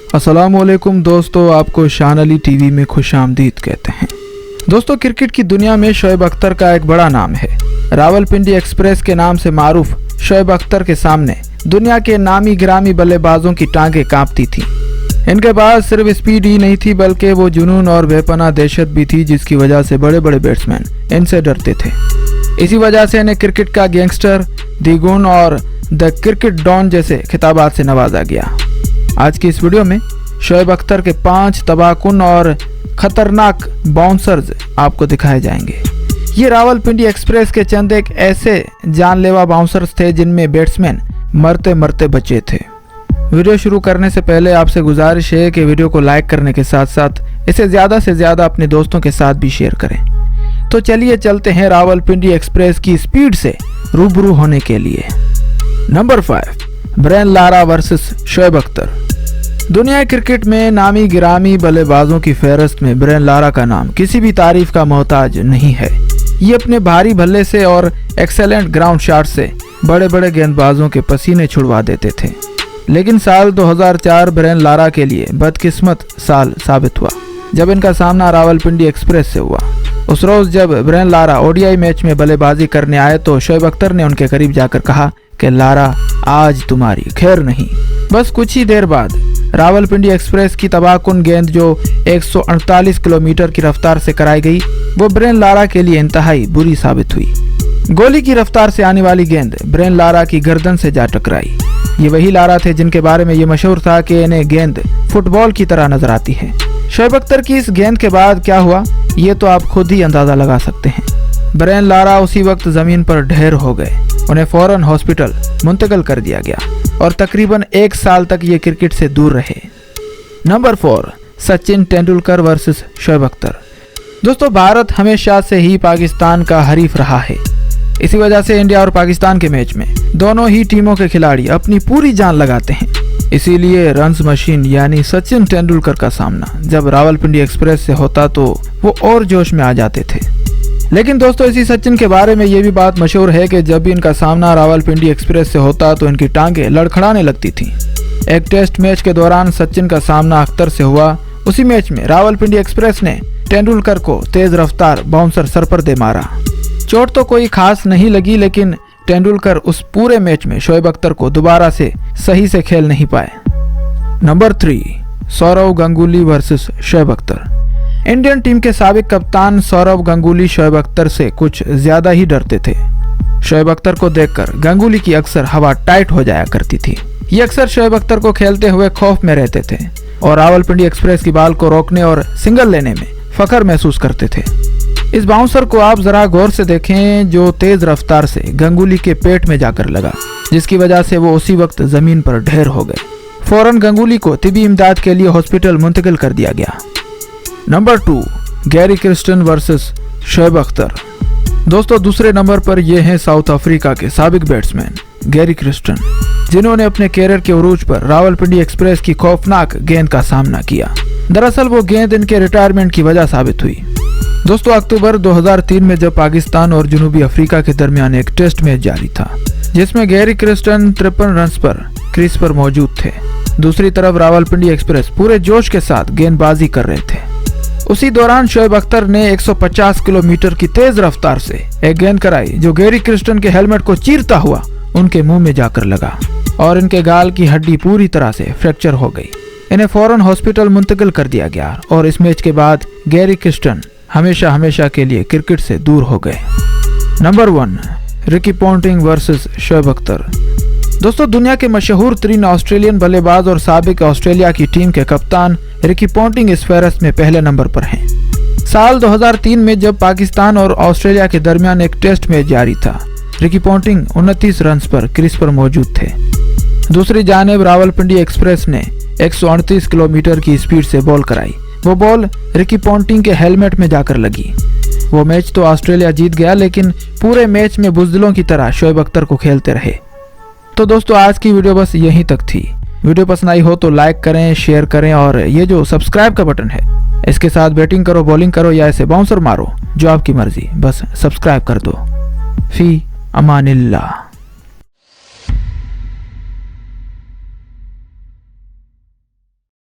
अस्सलामुअलैकुम दोस्तों, आपको शान अली टीवी में खुशामदीद कहते हैं। दोस्तों, क्रिकेट की दुनिया में शोएब अख्तर का एक बड़ा नाम है। रावलपिंडी एक्सप्रेस के नाम से मारूफ शोएब अख्तर के सामने दुनिया के नामी गिरामी बल्लेबाजों की टांगें कांपती थीं। इनके पास सिर्फ स्पीड ही नहीं थी बल्कि वो जुनून और बेपनाह दहशत भी थी, जिसकी वजह से बड़े बड़े बैट्समैन इनसे डरते थे। इसी वजह से इन्हें क्रिकेट का गैंगस्टर, द्विगुन और द क्रिकेट डॉन जैसे खिताबात से नवाजा गया। आज की इस वीडियो में शोएब अख्तर के 5 तबाहकुन और खतरनाक बाउंसर्स आपको दिखाए जाएंगे। ये रावलपिंडी एक्सप्रेस के चंद एक ऐसे जानलेवा बाउंसर्स थे जिनमें बैट्समैन मरते मरते बचे थे। वीडियो शुरू करने से पहले आपसे गुजारिश है कि वीडियो को लाइक करने के साथ साथ इसे ज़्यादा से ज़्यादा अपने दोस्तों के साथ भी शेयर करें। तो चलिए चलते हैं रावलपिंडी एक्सप्रेस की स्पीड से रूबरू होने के लिए। Number 5, Brian Lara versus Shoaib Akhtar. दुनिया क्रिकेट में नामी गिरामी बल्लेबाजों की फहरिस्त में ब्रेन लारा का नाम किसी भी तारीफ का मोहताज नहीं है। ये अपने भारी भल्ले से और एक्सेलेंट ग्राउंड शॉट से बड़े बड़े गेंदबाजों के पसीने छुड़वा देते थे। लेकिन साल 2004 ब्रेन लारा के लिए बदकिस्मत साल साबित हुआ, जब इनका सामना रावलपिंडी एक्सप्रेस से हुआ। उस रोज जब ब्रेन लारा ओडीआई मैच में बल्लेबाजी करने आए तो शोएब अख्तर ने उनके करीब जाकर कहा कि लारा, आज तुम्हारी खैर नहीं। बस कुछ ही देर बाद रावलपिंडी एक्सप्रेस की तबाहकुन गेंद जो 148 किलोमीटर की रफ्तार से कराई गई, वो ब्रेन लारा के लिए इंतहाई बुरी साबित हुई। गोली की रफ्तार से आने वाली गेंद ब्रेन लारा की गर्दन से जा टकराई। ये वही लारा थे जिनके बारे में ये मशहूर था कि इन्हें गेंद फुटबॉल की तरह नजर आती है। शोएब अख्तर की इस गेंद के बाद क्या हुआ, ये तो आप खुद ही अंदाजा लगा सकते हैं। ब्रेन लारा उसी वक्त जमीन पर ढेर हो गए। उन्हें फौरन हॉस्पिटल मुंतकिल कर दिया गया और तकरीबन 1 साल तक ये क्रिकेट से दूर रहे। Number 4, Sachin Tendulkar versus Shoaib Akhtar. दोस्तों, भारत हमेशा से ही पाकिस्तान का हरीफ रहा है। इसी वजह से इंडिया और पाकिस्तान के मैच में दोनों ही टीमों के खिलाड़ी अपनी पूरी जान लगाते हैं। इसीलिए रन्स मशीन यानी सचिन तेंदुलकर का सामना जब रावलपिंडी एक्सप्रेस से होता तो वो और जोश में आ जाते थे। लेकिन दोस्तों, इसी सचिन के बारे में ये भी बात मशहूर है कि जब भी इनका सामना रावलपिंडी एक्सप्रेस से होता तो इनकी टांगें लड़खड़ाने लगती थीं। एक टेस्ट मैच के दौरान सचिन का सामना अख्तर से हुआ। उसी मैच में रावलपिंडी एक्सप्रेस ने तेंदुलकर को तेज रफ्तार बाउंसर सर पर दे मारा। चोट तो कोई खास नहीं लगी, लेकिन तेंदुलकर उस पूरे मैच में शोएब अख्तर को दोबारा से सही से खेल नहीं पाए। Number 3, Sourav Ganguly versus Shoaib Akhtar. Indian team के साबिक कप्तान सौरव गांगुली शोएब अख्तर से कुछ ज्यादा ही डरते थे। शोएब अख्तर को देखकर गांगुली की अक्सर हवा टाइट हो जाया करती थी। ये अक्सर शोएब अख्तर को खेलते हुए खौफ में रहते थे और रावलपिंडी एक्सप्रेस की बाल को रोकने और सिंगल लेने में फख्र महसूस करते थे। इस बाउंसर को आप जरा गौर से देखें, जो तेज रफ्तार से गांगुली के पेट में जाकर लगा, जिसकी वजह से वो उसी वक्त जमीन पर ढेर हो गए। फौरन गांगुली को तिबी इमदाद के लिए हॉस्पिटल मुंतकिल कर दिया गया। Number 2, Gary Kristen versus Shoaib Akhtar. दोस्तों, दूसरे नंबर पर ये हैं साउथ अफ्रीका के साबिक बैट्समैन गैरी क्रिस्टन, जिन्होंने अपने कैरियर के उरूज पर रावलपिंडी एक्सप्रेस की खौफनाक गेंद का सामना किया। दरअसल वो गेंद इनके रिटायरमेंट की वजह साबित हुई। दोस्तों, अक्टूबर 2003 में जब पाकिस्तान और जनूबी अफ्रीका के दरमियान एक टेस्ट मैच जारी था, जिसमें गैरी क्रिस्टन 53 रन पर क्रीज पर मौजूद थे। दूसरी तरफ रावलपिंडी एक्सप्रेस पूरे जोश के साथ गेंदबाजी कर रहे थे। उसी दौरान शोएब अख्तर ने 150 किलोमीटर की तेज रफ्तार से एक गेंद कराई, जो गैरी क्रिस्टन के हेलमेट को चीरता हुआ उनके मुंह में जाकर लगा और इनके गाल की हड्डी पूरी तरह से फ्रैक्चर हो गई। इन्हें फौरन हॉस्पिटल मुंतकिल कर दिया गया और इस मैच के बाद गैरी क्रिस्टन हमेशा हमेशा के लिए क्रिकेट से दूर हो गए। Number 1, Ricky Ponting versus Shoaib Akhtar. दोस्तों, दुनिया के मशहूर तरीन ऑस्ट्रेलियन बल्लेबाज और साबिक ऑस्ट्रेलिया की टीम के कप्तान रिकी पॉन्टिंग इस फहरिस्त में पहले नंबर पर हैं। साल 2003 में जब पाकिस्तान और ऑस्ट्रेलिया के दरमियान एक टेस्ट मैच जारी था, रिकी पॉन्टिंग 29 रन पर क्रीज पर मौजूद थे। दूसरी जानिब रावलपिंडी एक्सप्रेस ने 138 किलोमीटर की स्पीड से बॉल कराई। वो बॉल रिकी पॉन्टिंग के हेलमेट में जाकर लगी। वो मैच तो ऑस्ट्रेलिया जीत गया, लेकिन पूरे मैच में बुज़दिलों की तरह शोएब अख्तर को खेलते रहे। तो दोस्तों, आज की वीडियो बस यहीं तक थी। वीडियो पसंद आई हो तो लाइक करें, शेयर करें और ये जो सब्सक्राइब का बटन है, इसके साथ बैटिंग करो, बॉलिंग करो या ऐसे बाउंसर मारो, जो आपकी मर्जी, बस सब्सक्राइब कर दो। फी अमानिल्लाह।